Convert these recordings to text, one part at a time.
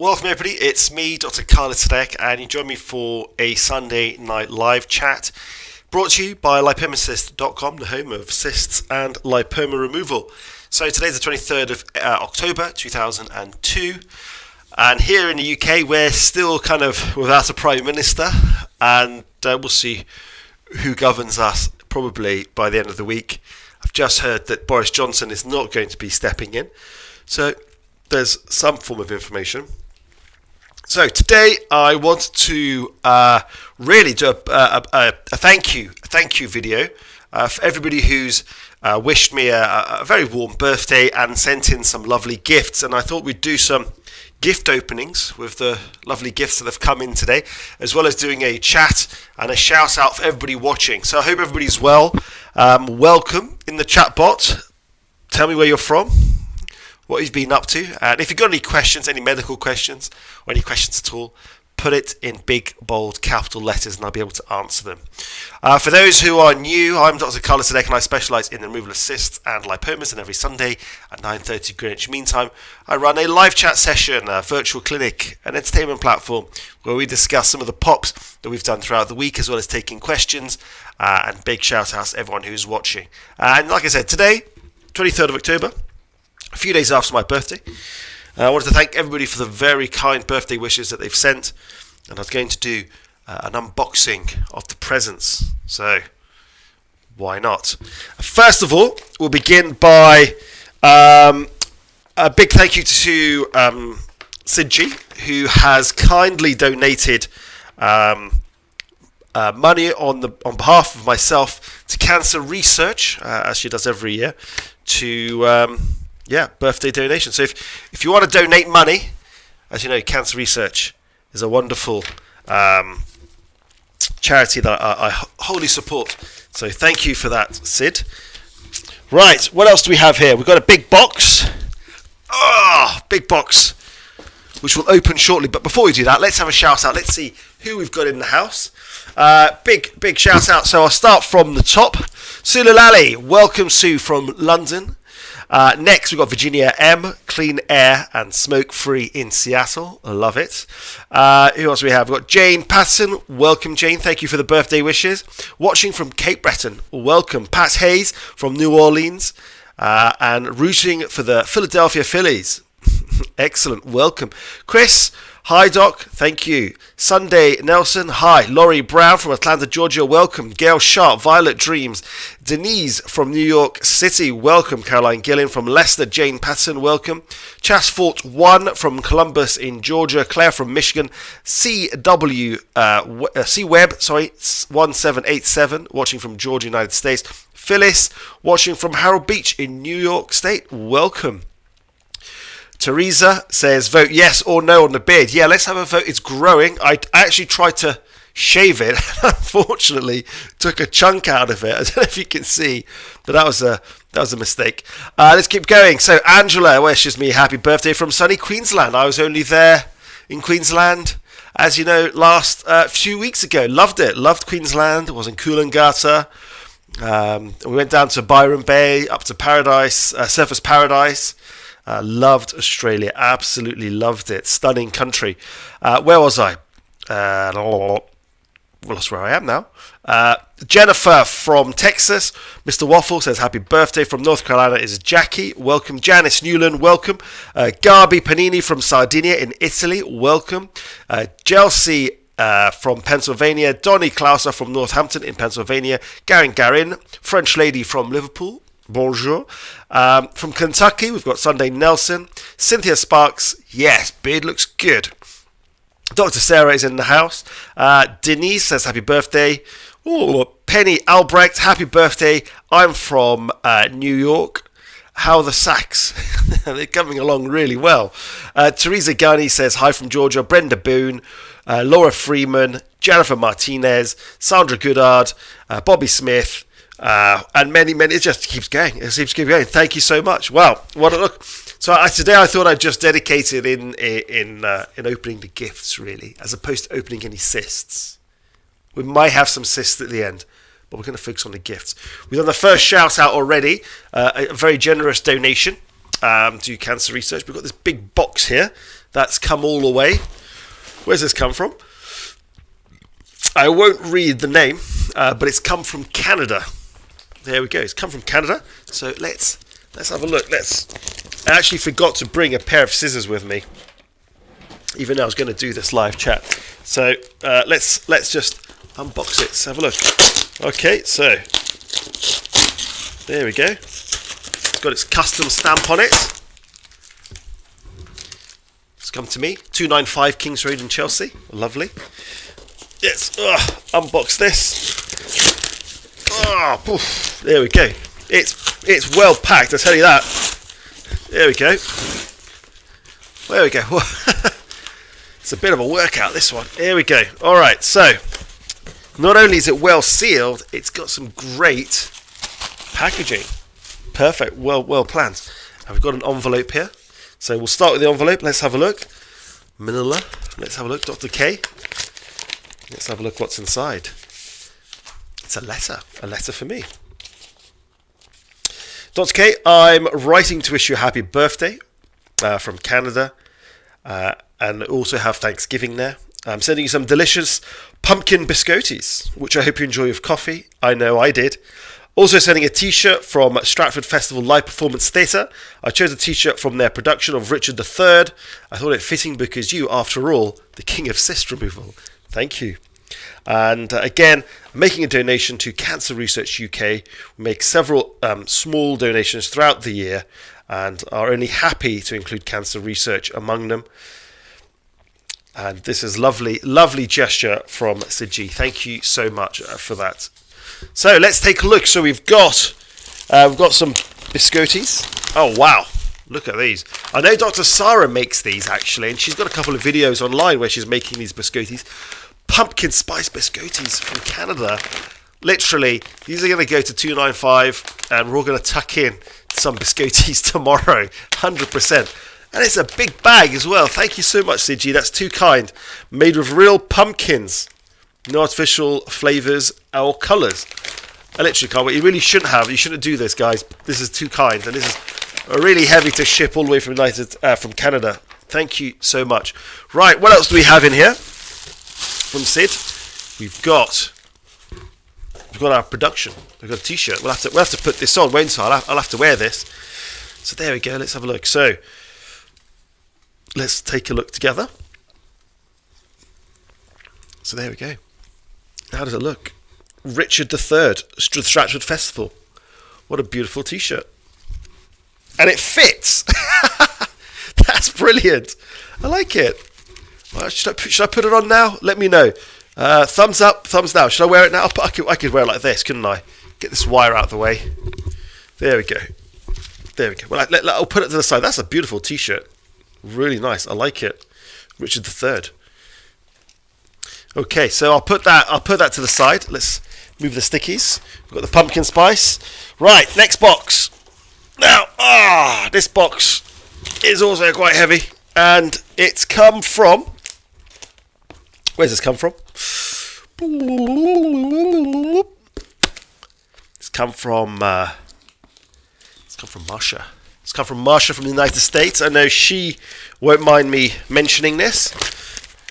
Welcome everybody, it's me, Dr Khaled Sadek, and you join me for a Sunday night live chat brought to you by lipomacyst.com, the home of cysts and lipoma removal. So today's the 23rd of October 2002, and here in the UK we're still kind of without a Prime Minister, and we'll see who governs us probably by the end of the week. I've just heard that Boris Johnson is not going to be stepping in, so there's some form of information. So today I want to really do a thank you video for everybody who's wished me a very warm birthday and sent in some lovely gifts, and I thought we'd do some gift openings with the lovely gifts that have come in today, as well as doing a chat and a shout out for everybody watching. So I hope everybody's well. Welcome in the chat bot. Tell me where you're from, what you've been up to, and if you've got any questions, any medical questions or any questions at all, put it in big bold capital letters and I'll be able to answer them. For those who are new, I'm Dr Khaled Sadek and I specialise in the removal of cysts and lipomas, and every Sunday at 9:30 Greenwich Mean Time I run a live chat session, a virtual clinic, an entertainment platform where we discuss some of the pops that we've done throughout the week, as well as taking questions, and big shout outs to everyone who's watching. And like I said, today 23rd of October, a few days after my birthday. I wanted to thank everybody for the very kind birthday wishes that they've sent, and I was going to do an unboxing of the presents, so why not? First of all, we'll begin by a big thank you to Sidji, who has kindly donated money on behalf of myself to cancer research, as she does every year, to birthday donation. So if you want to donate money, as you know, cancer research is a wonderful charity that I wholly support. So thank you for that, Sid. Right, what else do we have here? We've got a big box. Big box, which will open shortly. But before we do that, let's have a shout out. Let's see who we've got in the house. Big shout out. So I'll start from the top. Sulalali, welcome Sue from London. Next, we've got Virginia M, clean air and smoke-free in Seattle. I love it. Who else do we have? We've got Jane Patterson. Welcome, Jane. Thank you for the birthday wishes. Watching from Cape Breton. Welcome. Pat Hayes from New Orleans. And rooting for the Philadelphia Phillies. Excellent. Welcome. Chris. Hi, Doc. Thank you. Sunday Nelson. Hi. Laurie Brown from Atlanta, Georgia. Welcome. Gail Sharp. Violet Dreams. Denise from New York City. Welcome. Caroline Gillen from Leicester. Jane Patterson. Welcome. Chas Fort 1 from Columbus in Georgia. Claire from Michigan. C-Web 1787. Watching from Georgia, United States. Phyllis. Watching from Harold Beach in New York State. Welcome. Teresa says, vote yes or no on the beard. Yeah, let's have a vote. It's growing. I actually tried to shave it. Unfortunately, took a chunk out of it. I don't know if you can see, but that was a mistake. Let's keep going. So Angela wishes me happy birthday from sunny Queensland. I was only there in Queensland, as you know, last few weeks ago. Loved it. Loved Queensland. It was in Coolangatta. We went down to Byron Bay, up to Paradise, Surfers Paradise. Loved Australia, absolutely loved it. Stunning country. Where was I? Lost where I am now. Jennifer from Texas. Mr. Waffle says happy birthday. From North Carolina is Jackie. Welcome. Janice Newland. Welcome. Garbi Panini from Sardinia in Italy. Welcome. Chelsea from Pennsylvania. Donnie Klauser from Northampton in Pennsylvania. Garin, French lady from Liverpool. Bonjour. From Kentucky, we've got Sunday Nelson. Cynthia Sparks. Yes, beard looks good. Dr. Sarah is in the house. Denise says happy birthday. Ooh, Penny Albrecht, happy birthday. I'm from New York. How are the Sacks? They're coming along really well. Teresa Ghani says hi from Georgia. Brenda Boone. Laura Freeman. Jennifer Martinez. Sandra Goodard. Bobby Smith. And many, it just keeps going. It seems to keep going. Thank you so much. Wow, what a look! So today I thought I'd just dedicate it in opening the gifts, really, as opposed to opening any cysts. We might have some cysts at the end, but we're going to focus on the gifts. We've done the first shout out already. A very generous donation do cancer research. We've got this big box here that's come all the way. Where's this come from? I won't read the name, but it's come from Canada. There we go. It's come from Canada. So let's have a look. I actually forgot to bring a pair of scissors with me, even though I was going to do this live chat. So let's just unbox it. Let's have a look. Okay, so there we go. It's got its custom stamp on it. It's come to me. 295 Kings Road in Chelsea. Lovely. Let's unbox this. There we go. It's well packed, I'll tell you that. There we go. There we go. It's a bit of a workout, this one. Here we go. Alright, so not only is it well sealed, it's got some great packaging. Perfect, well planned. And we've got an envelope here. So we'll start with the envelope. Let's have a look. Manila. Let's have a look. Dr. K. Let's have a look what's inside. It's a letter for me. Dr. K, I'm writing to wish you a happy birthday from Canada, and also have Thanksgiving there. I'm sending you some delicious pumpkin biscottis, which I hope you enjoy with coffee. I know I did. Also sending a t-shirt from Stratford Festival Live Performance Theatre. I chose a t-shirt from their production of Richard III. I thought it fitting because you, after all, the king of cyst removal. Thank you. And again, making a donation to Cancer Research UK. We make several small donations throughout the year and are only happy to include cancer research among them. And this is lovely gesture from Sidji. Thank you so much for that. So let's take a look. So we've got some biscottis. Oh wow, look at these. I know Dr. Sarah makes these actually, and she's got a couple of videos online where she's making these biscottis. Pumpkin spice biscottis from Canada. Literally, these are going to go to 295, and we're all going to tuck in some biscottis tomorrow, 100%. And it's a big bag as well. Thank you so much, Sidji. That's too kind. Made with real pumpkins. No artificial flavours or colours. I literally can't wait. You really shouldn't have. You shouldn't do this, guys. This is too kind. And this is really heavy to ship all the way from Canada. Thank you so much. Right, what else do we have in here? From Sid, we've got our production. We've got a t-shirt. We'll have to put this on, won't I? I'll have to wear this. So there we go. Let's have a look. So let's take a look together. So there we go. How does it look? Richard III, Stratford Festival. What a beautiful t-shirt. And it fits. That's brilliant. I like it. Well, should I put it on now? Let me know. Thumbs up, thumbs down. Should I wear it now? I could wear it like this, couldn't I? Get this wire out of the way. There we go. There we go. Well, I'll put it to the side. That's a beautiful t-shirt. Really nice. I like it. Richard III. Okay, so I'll put that to the side. Let's move the stickies. We've got the pumpkin spice. Right, next box. Now, this box is also quite heavy, and it's come from. Where's this come from? It's come from Marsha. It's come from Marsha from the United States. I know she won't mind me mentioning this.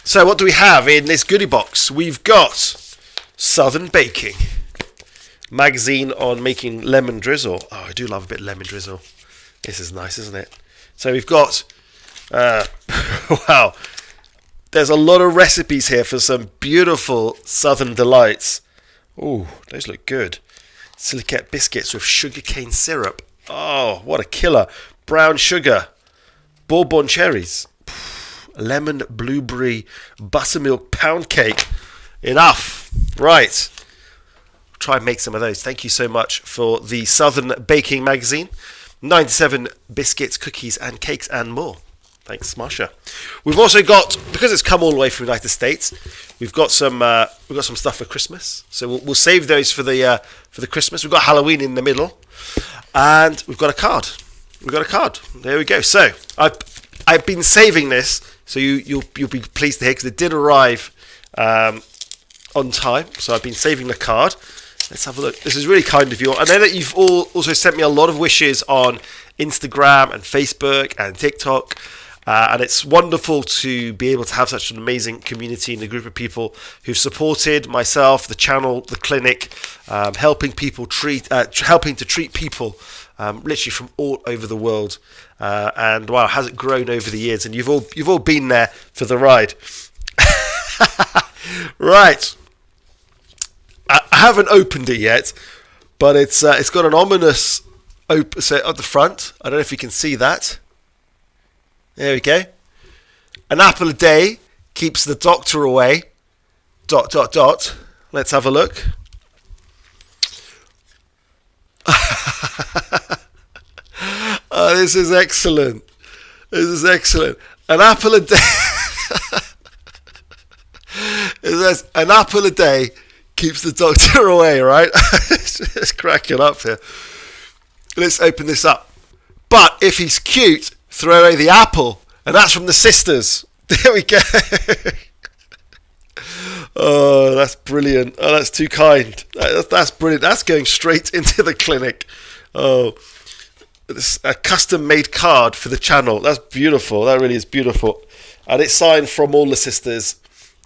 So what do we have in this goodie box? We've got Southern Baking magazine on making lemon drizzle. Oh, I do love a bit of lemon drizzle. This is nice, isn't it? So we've got wow. There's a lot of recipes here for some beautiful Southern delights. Ooh, those look good. Silicate biscuits with sugarcane syrup. Oh, what a killer. Brown sugar. Bourbon cherries. Lemon blueberry buttermilk pound cake. Enough. Right. Try and make some of those. Thank you so much for the Southern Baking magazine. 97 biscuits, cookies and cakes and more. Thanks, Marsha. We've also got, because it's come all the way from the United States, we've got some stuff for Christmas. So we'll save those for the Christmas. We've got Halloween in the middle, and we've got a card. There we go. So I've been saving this, so you'll be pleased to hear, because it did arrive on time. So I've been saving the card. Let's have a look. This is really kind of you. I know that you've all also sent me a lot of wishes on Instagram and Facebook and TikTok. And it's wonderful to be able to have such an amazing community and a group of people who've supported myself, the channel, the clinic, helping to treat people literally from all over the world. And wow, has it grown over the years? And you've all been there for the ride. Right. I haven't opened it yet, but it's got an ominous set at the front. I don't know if you can see that. There we go. An apple a day keeps the doctor away. ... Let's have a look. Oh, this is excellent. This is excellent. An apple a day. It says, an apple a day keeps the doctor away, right? It's cracking up here. Let's open this up. But if he's cute, throw away the apple. And that's from the sisters. There we go. Oh, that's brilliant. Oh, that's too kind. That's brilliant. That's going straight into the clinic. Oh, it's a custom-made card for the channel. That's beautiful. That really is beautiful. And it's signed from all the sisters.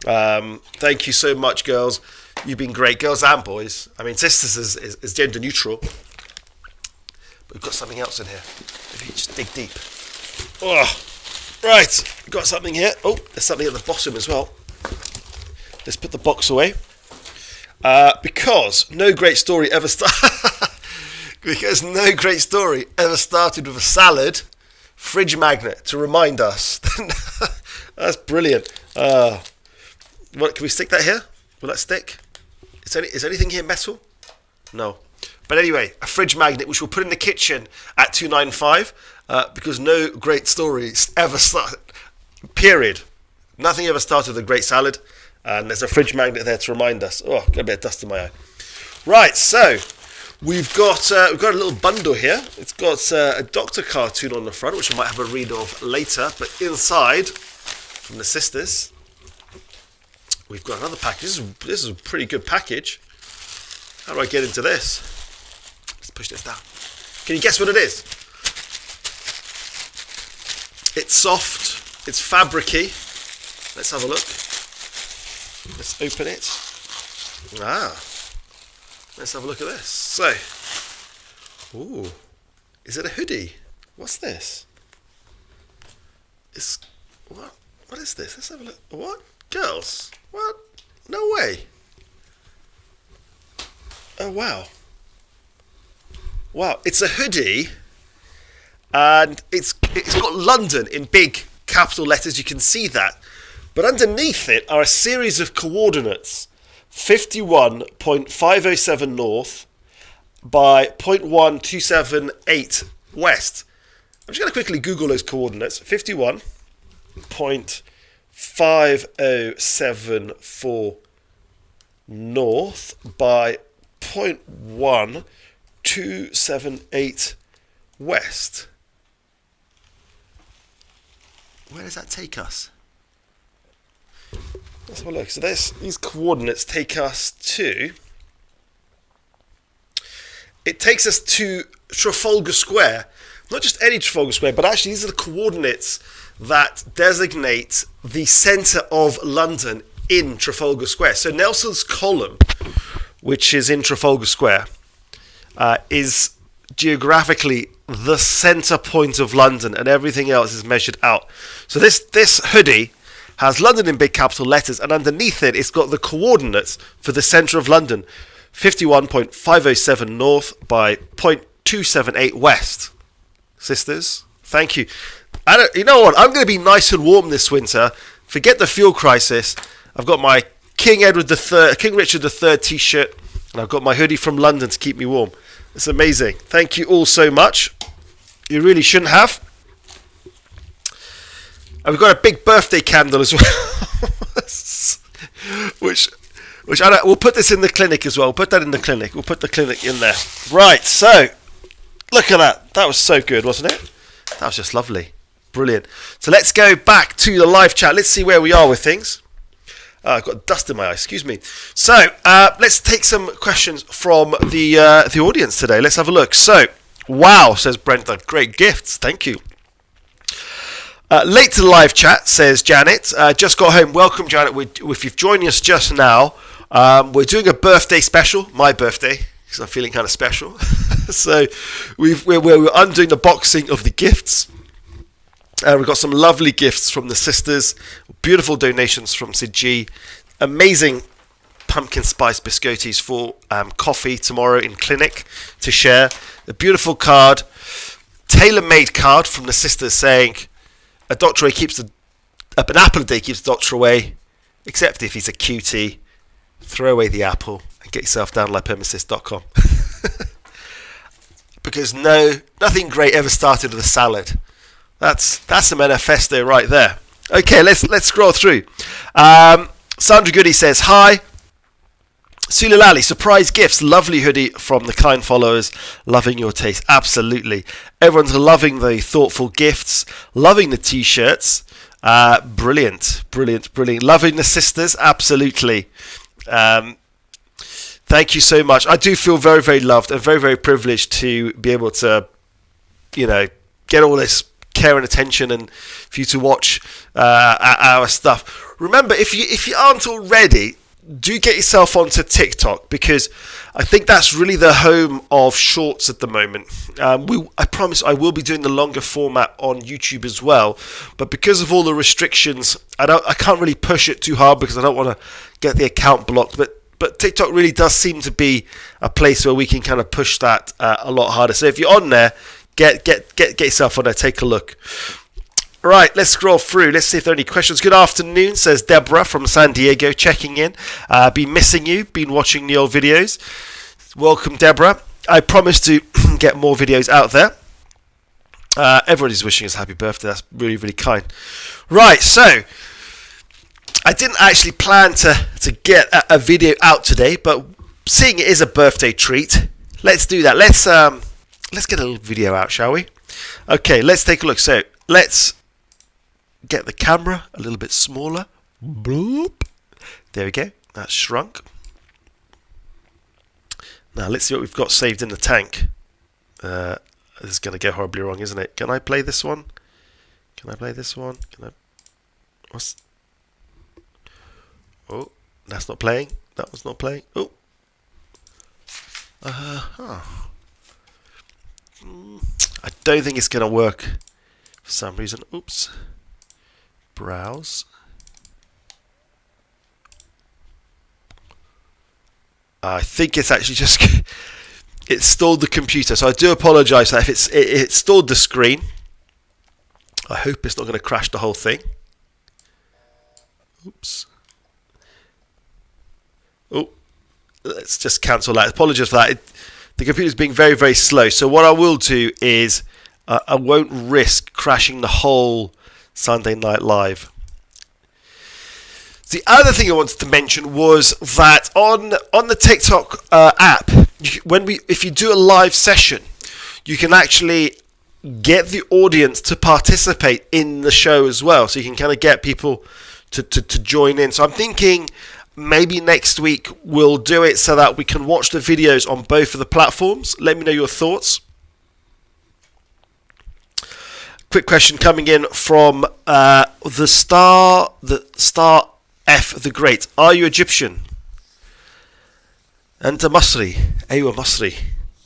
Thank you so much, girls. You've been great, girls and boys. I mean, sisters is gender neutral. But we've got something else in here. If you just dig deep. Oh, right. We've got something here. Oh, there's something at the bottom as well. Let's put the box away. Because no great story ever started with a salad fridge magnet to remind us. That's brilliant. What, can we stick that here? Will that stick? Is anything here metal? No. But anyway, a fridge magnet which we'll put in the kitchen at 295 because no great stories ever started. Period. Nothing ever started with a great salad. And there's a fridge magnet there to remind us. Oh, got a bit of dust in my eye. Right, so we've got a little bundle here. It's got a doctor cartoon on the front, which I might have a read of later. But inside, from the sisters, we've got another package. This is a pretty good package. How do I get into this? Let's push this down. Can you guess what it is? It's soft. It's fabricy. Let's have a look. Let's open it. Let's have a look at this. So, ooh, is it a hoodie? What's this? What is this? Let's have a look. What? Girls? What? No way. Oh, wow. Wow, it's a hoodie, and it's got London in big capital letters. You can see that. But underneath it are a series of coordinates, 51.507 north by 0.1278 west. I'm just going to quickly Google those coordinates. 51.5074 north by 0.1278 west. Where does that take us? Let's have a look. So these coordinates take us to... It takes us to Trafalgar Square. Not just any Trafalgar Square, but actually these are the coordinates that designate the centre of London in Trafalgar Square. So Nelson's Column, which is in Trafalgar Square, is geographically the centre point of London, and everything else is measured out. So this hoodie has London in big capital letters, and underneath it, it's got the coordinates for the centre of London, 51.507 north by 0.278 west. Sisters, thank you. You know what? I'm going to be nice and warm this winter. Forget the fuel crisis. I've got my King Richard III t-shirt, and I've got my hoodie from London to keep me warm. It's amazing. Thank you all so much. You really shouldn't have. And we've got a big birthday candle as well, which we'll put this in the clinic as well. We'll put that in the clinic. We'll put the clinic in there. Right, so look at that. That was so good, wasn't it? That was just lovely. Brilliant. So let's go back to the live chat. Let's see where we are with things. I've got dust in my eye, excuse me. So let's take some questions from the audience today. Let's have a look. So Wow, says Brenda. Great gifts. Thank you. Late to the live chat, says Janet. Just got home. Welcome, Janet. If you've joined us just now, we're doing a birthday special. My birthday, because I'm feeling kind of special. So we're undoing the boxing of the gifts. We've got some lovely gifts from the sisters. Beautiful donations from Sid G. Amazing pumpkin spice biscottis for coffee tomorrow in clinic to share. A beautiful card, tailor-made card from the sisters saying, an apple a day keeps the doctor away, except if he's a cutie. Throw away the apple and get yourself down lipomassist.com. Because nothing great ever started with a salad. That's a manifesto right there. Okay, let's scroll through. Sandra Goody says, hi. Sulalali, surprise gifts, lovely hoodie from the kind followers, loving your taste. Absolutely. Everyone's loving the thoughtful gifts, loving the t-shirts. Brilliant. Loving the sisters, absolutely. Thank you so much. I do feel very, very loved and very, very privileged to be able to, get all this care and attention and for you to watch our stuff. Remember, if you aren't already, do get yourself onto TikTok, because I think that's really the home of shorts at the moment. I promise I will be doing the longer format on YouTube as well, but because of all the restrictions, I can't really push it too hard because I don't want to get the account blocked. But TikTok really does seem to be a place where we can kind of push that a lot harder. So if you're on there, get yourself on there, take a look. Right, let's scroll through. Let's see if there are any questions. Good afternoon, says Deborah from San Diego, checking in. Been missing you, been watching the old videos. Welcome, Deborah. I promise to get more videos out there. Everybody's wishing us happy birthday. That's really, really kind. Right, so I didn't actually plan to get a video out today, but seeing it is a birthday treat, let's do that. Let's get a little video out, shall we? Okay, let's take a look. So let's get the camera a little bit smaller. Bloop. There we go. That's shrunk. Now let's see what we've got saved in the tank. This is going to go horribly wrong, isn't it? Can I play this one? Oh, that's not playing. That one's not playing. Oh. I don't think it's going to work for some reason. Oops. Browse. I think it's actually just it stalled the computer, so I do apologise if it stalled the screen. I hope it's not going to crash the whole thing. Oops. Oh, let's just cancel that. Apologies for that. The computer's being very, very slow. So what I will do is I won't risk crashing the whole Sunday Night Live. The other thing I wanted to mention was that on the TikTok app, if you do a live session, you can actually get the audience to participate in the show as well. So you can kind of get people to join in. So I'm thinking maybe next week we'll do it so that we can watch the videos on both of the platforms. Let me know your thoughts. Quick question coming in from the Star F the Great. Are you Egyptian? And Masri. Aywa Masri.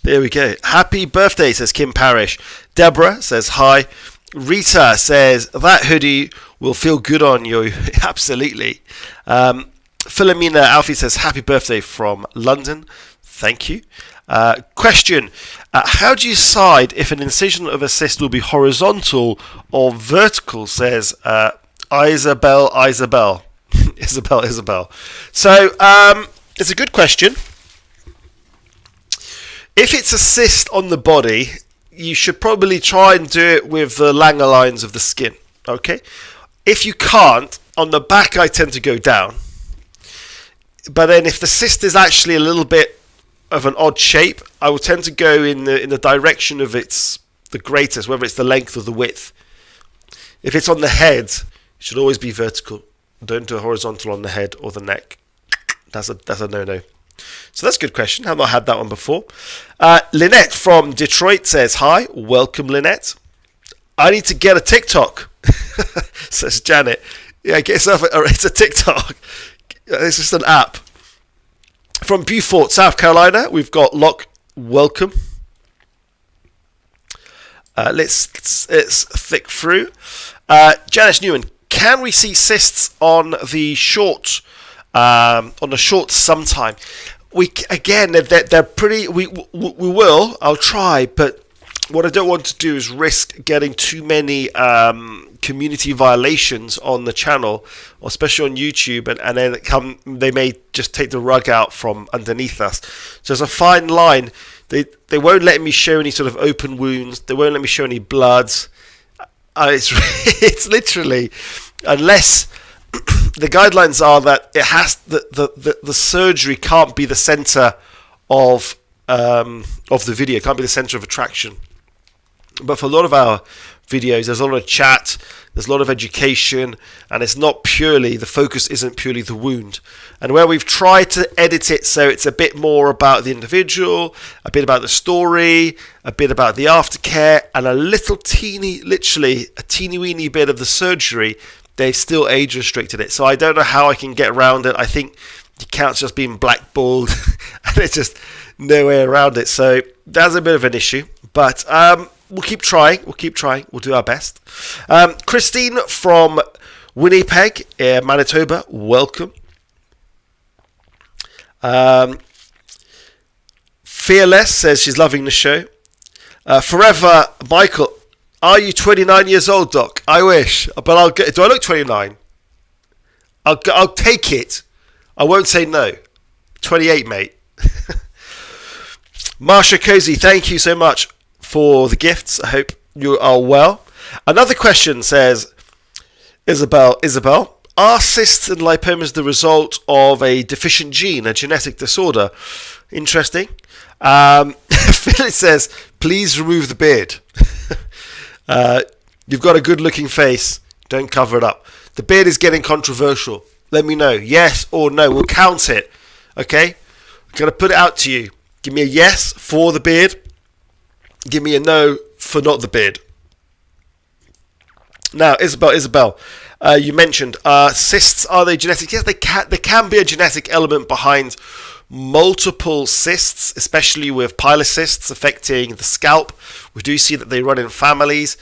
There we go. Happy birthday, says Kim Parrish. Deborah says hi. Rita says that hoodie will feel good on you. Absolutely. Philomena Alfie says happy birthday from London. Thank you. Question. How do you decide if an incision of a cyst will be horizontal or vertical, says Isabel. Isabel. So, it's a good question. If it's a cyst on the body, you should probably try and do it with the Langer lines of the skin. Okay? If you can't, on the back I tend to go down. But then if the cyst is actually a little bit of an odd shape, I will tend to go in the direction of the greatest, whether it's the length or the width. If it's on the head, it should always be vertical. Don't do a horizontal on the head or the neck. That's a no-no. So that's a good question. I've not had that one before. Lynette from Detroit says, hi, welcome Lynette. I need to get a TikTok, says Janet. Yeah, get yourself it's a TikTok. It's just an app. From Beaufort, South Carolina, we've got Locke, welcome. Let's thick through. Janice Newman, can we see cysts on the short sometime? They're pretty. We will. I'll try, but what I don't want to do is risk getting too many community violations on the channel, especially on YouTube, and then they may just take the rug out from underneath us. So there's a fine line. They won't let me show any sort of open wounds. They won't let me show any bloods. It's literally, unless the guidelines are that it has the surgery can't be the center of the video, can't be the center of attraction. But for a lot of our videos, there's a lot of chat, there's a lot of education, and it's not purely, the focus isn't purely the wound. And where we've tried to edit it so it's a bit more about the individual, a bit about the story, a bit about the aftercare, and literally a teeny weeny bit of the surgery, they've still age restricted it. So I don't know how I can get around it. I think the account's just being blackballed, and there's just no way around it. So that's a bit of an issue, but we'll keep trying. We'll do our best. Christine from Winnipeg, Manitoba, welcome. Fearless says she's loving the show. Forever, Michael, are you 29 years old, Doc? I wish, but do I look 29? I'll take it. I won't say no. 28, mate. Marsha Cozy, thank you so much for the gifts. I hope you are well. Another question says, Isabel, are cysts and lipomas the result of a deficient gene, a genetic disorder? Interesting. Phyllis says, please remove the beard. You've got a good looking face. Don't cover it up. The beard is getting controversial. Let me know. Yes or no. We'll count it. Okay? I'm going to put it out to you. Give me a yes for the beard. Give me a no for not the beard. Now, Isabel, you mentioned cysts. Are they genetic? Yes, they can. There can be a genetic element behind multiple cysts, especially with pilocysts affecting the scalp. We do see that they run in families.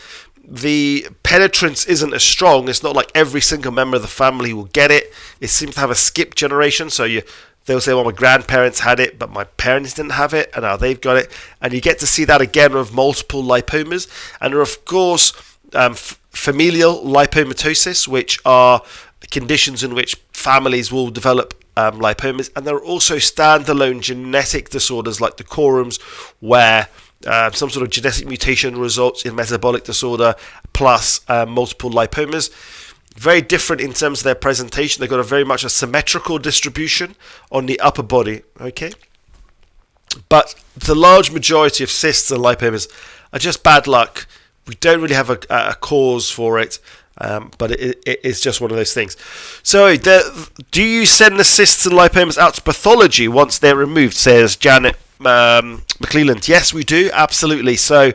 The penetrance isn't as strong. It's not like every single member of the family will get it. It seems to have a skip generation. So they'll say, well, my grandparents had it, but my parents didn't have it, and now they've got it. And you get to see that again with multiple lipomas. And there are, of course, familial lipomatosis, which are conditions in which families will develop lipomas. And there are also standalone genetic disorders like the Corums, where some sort of genetic mutation results in metabolic disorder plus multiple lipomas. Very different in terms of their presentation. They've got very much a symmetrical distribution on the upper body. Okay, but the large majority of cysts and lipomas are just bad luck. We don't really have a cause for it, but it's just one of those things. So, do you send the cysts and lipomas out to pathology once they're removed? Says Janet McClelland. Yes, we do, absolutely. So,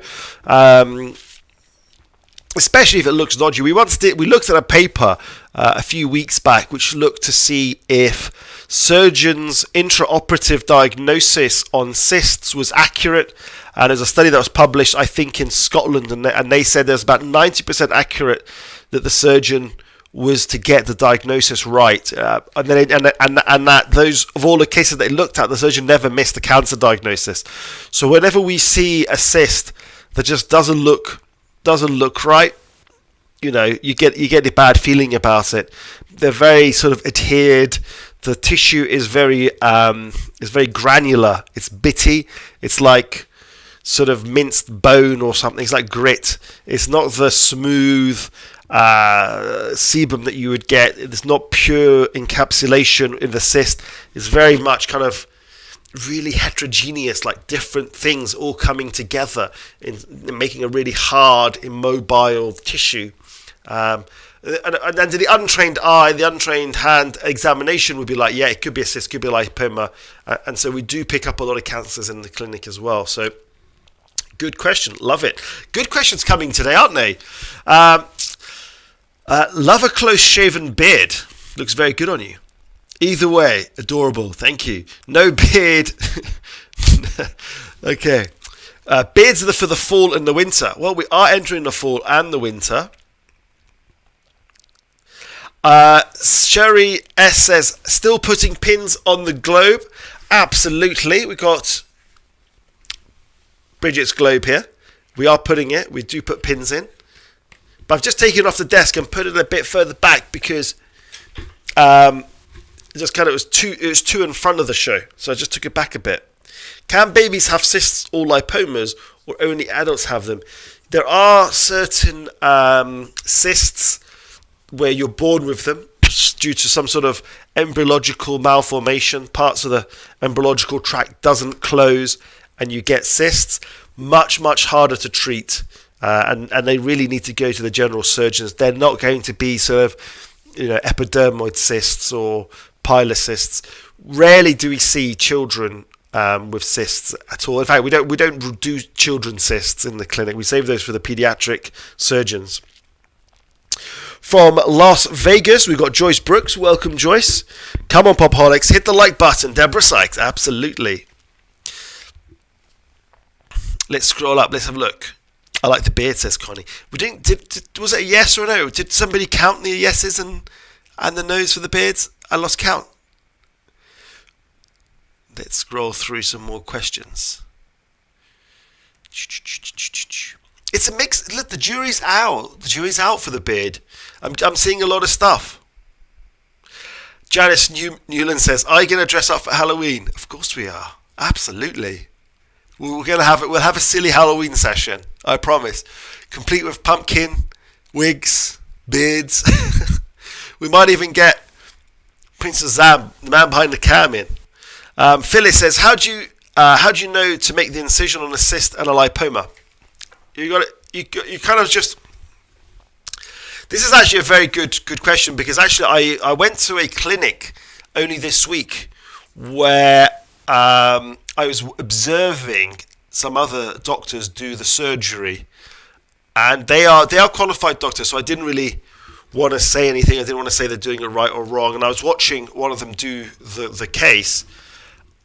especially if it looks dodgy. We looked at a paper a few weeks back which looked to see if surgeons' intraoperative diagnosis on cysts was accurate. And there's a study that was published, I think, in Scotland, and they said there's about 90% accurate that the surgeon was to get the diagnosis right, and that those of all the cases they looked at, the surgeon never missed the cancer diagnosis. So whenever we see a cyst that just doesn't look right, you get a bad feeling about it. They're very sort of adhered. The tissue is very granular. It's bitty. It's like sort of minced bone or something. It's like grit. It's not the smooth sebum that you would get. It's not pure encapsulation in the cyst. It's very much kind of really heterogeneous, like different things all coming together in making a really hard, immobile tissue. And to the untrained eye, the untrained hand examination would be like, yeah, it could be a cyst, could be a lipoma. And so we do pick up a lot of cancers in the clinic as well. So good question. Love it. Good questions coming today, aren't they? Love a close-shaven beard. Looks very good on you. Either way, adorable. Thank you. No beard. Okay. Beards are for the fall and the winter. Well, we are entering the fall and the winter. Sherry S says, still putting pins on the globe? Absolutely. We've got Bridget's globe here. We are putting it. We do put pins in. But I've just taken it off the desk and put it a bit further back because it was too in front of the show. So I just took it back a bit. Can babies have cysts or lipomas, or only adults have them? There are certain cysts where you're born with them due to some sort of embryological malformation. Parts of the embryological tract doesn't close and you get cysts. Much, much harder to treat. And they really need to go to the general surgeons. They're not going to be sort of, epidermoid cysts or pilocysts. Rarely do we see children with cysts at all. In fact, we don't do children's cysts in the clinic. We save those for the pediatric surgeons. From Las Vegas, we've got Joyce Brooks. Welcome, Joyce. Come on, Popaholics. Hit the like button. Deborah Sykes. Absolutely. Let's scroll up. Let's have a look. I like the beard, says Connie. Was it a yes or a no? Did somebody count the yeses and the no's for the beards? I lost count. Let's scroll through some more questions. It's a mix. Look, the jury's out. The jury's out for the beard. I'm seeing a lot of stuff. Janice Newland says, "Are you going to dress up for Halloween?" Of course we are. Absolutely. We're going to have it. We'll have a silly Halloween session. I promise. Complete with pumpkin, wigs, beards. We might even get Princess Zam, the man behind the cam, in. Phyllis says, "How do you know to make the incision on a cyst and a lipoma?" You got it. You kind of just. This is actually a very good question, because actually I went to a clinic only this week where I was observing some other doctors do the surgery, and they are qualified doctors. So I didn't really want to say anything. I didn't want to say they're doing it right or wrong. And I was watching one of them do the case,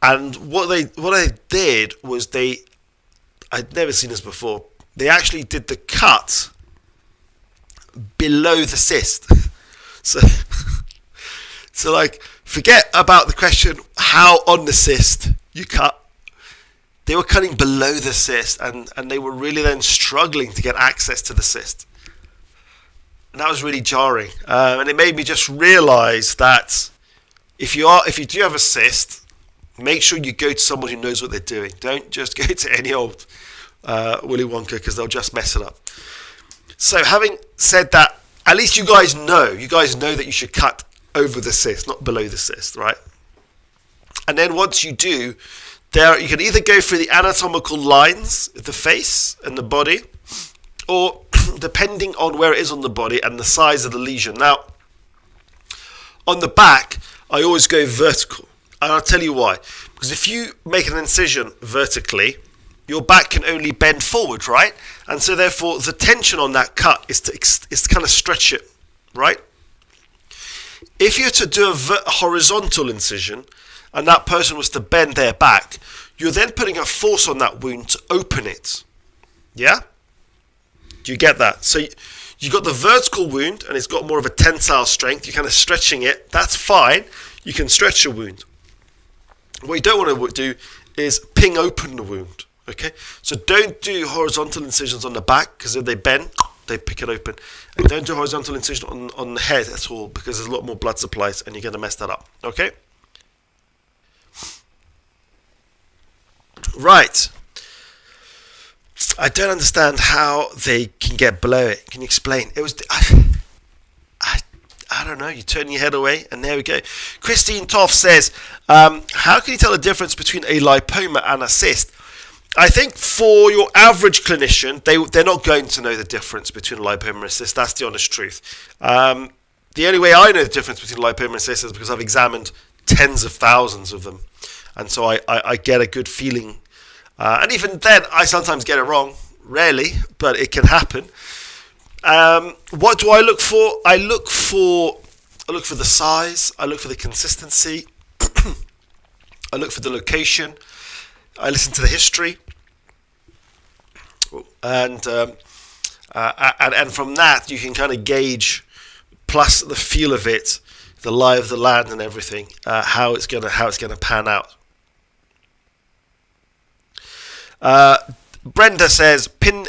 and what they did was I'd never seen this before. They actually did the cut below the cyst. So like, forget about the question how on the cyst you cut. They were cutting below the cyst, and they were really then struggling to get access to the cyst. And that was really jarring. And it made me just realise that if you do have a cyst, make sure you go to someone who knows what they're doing. Don't just go to any old Willy Wonka, because they'll just mess it up. So having said that, at least you guys know that you should cut over the cyst, not below the cyst, right? And then once you do, you can either go through the anatomical lines of the face and the body, or depending on where it is on the body and the size of the lesion. Now, on the back, I always go vertical, and I'll tell you why. Because if you make an incision vertically, your back can only bend forward, right? And so therefore, the tension on that cut is to kind of stretch it, right? If you're to do a horizontal incision, and that person was to bend their back, you're then putting a force on that wound to open it. Yeah? Do you get that? So you got the vertical wound, and it's got more of a tensile strength. You're kind of stretching it. That's fine. You can stretch a wound. What you don't want to do is ping open the wound. Okay? So don't do horizontal incisions on the back, because if they bend, they pick it open. And don't do horizontal incision on the head at all, because there's a lot more blood supplies, and you're going to mess that up. Okay? Right. I don't understand how they can get below it. Can you explain? It was... I don't know. You turn your head away, and there we go. Christine Toff says, how can you tell the difference between a lipoma and a cyst? I think for your average clinician, they're not going to know the difference between lipoma and cyst. That's the honest truth. The only way I know the difference between lipoma and cyst is because I've examined tens of thousands of them. And so I get a good feeling. And even then, I sometimes get it wrong. Rarely, but it can happen. What do I look for? I look for the size. I look for the consistency. I look for the location. I listen to the history. And from that, you can kind of gauge, plus the feel of it, the lie of the land and everything, how it's gonna pan out. Brenda says, pin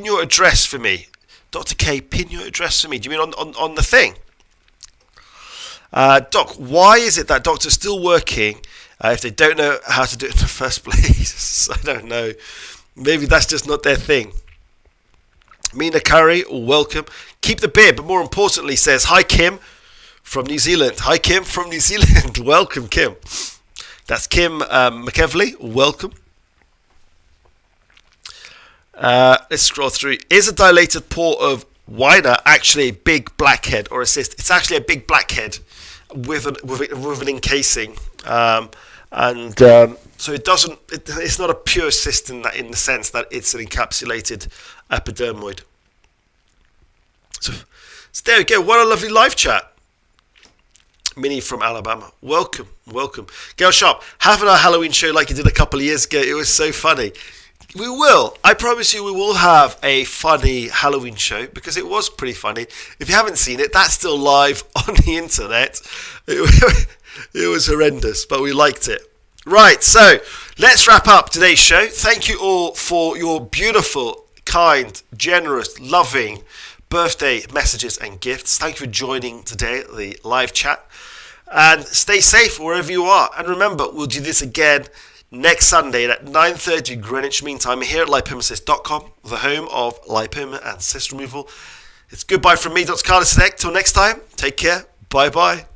your address for me. Dr. K, pin your address for me. Do you mean on the thing? Doc, why is it that doctors still working if they don't know how to do it in the first place? I don't know. Maybe that's just not their thing. Mina Curry, welcome. Keep the beard, but more importantly says, hi Kim from New Zealand. Hi Kim from New Zealand. Welcome, Kim. That's Kim McEvely. Welcome. Let's scroll through. Is a dilated port of Weiner actually a big blackhead or a cyst? It's actually a big blackhead with an encasing, so it doesn't. It's not a pure cyst in the sense that it's an encapsulated epidermoid. So there we go. What a lovely live chat. Minnie from Alabama. Welcome. Gail Sharp, have our Halloween show like you did a couple of years ago. It was so funny. We will. I promise you we will have a funny Halloween show because it was pretty funny. If you haven't seen it, that's still live on the internet. It was horrendous, but we liked it. Right, so let's wrap up today's show. Thank you all for your beautiful, kind, generous, loving birthday messages and gifts. Thank you for joining today at the live chat. And stay safe wherever you are. And remember, we'll do this again next Sunday at 9:30 Greenwich Mean Time here at lipomacyst.com, the home of lipoma and cyst removal. It's goodbye from me, Dr Khaled Sadek. Till next time, take care. Bye-bye.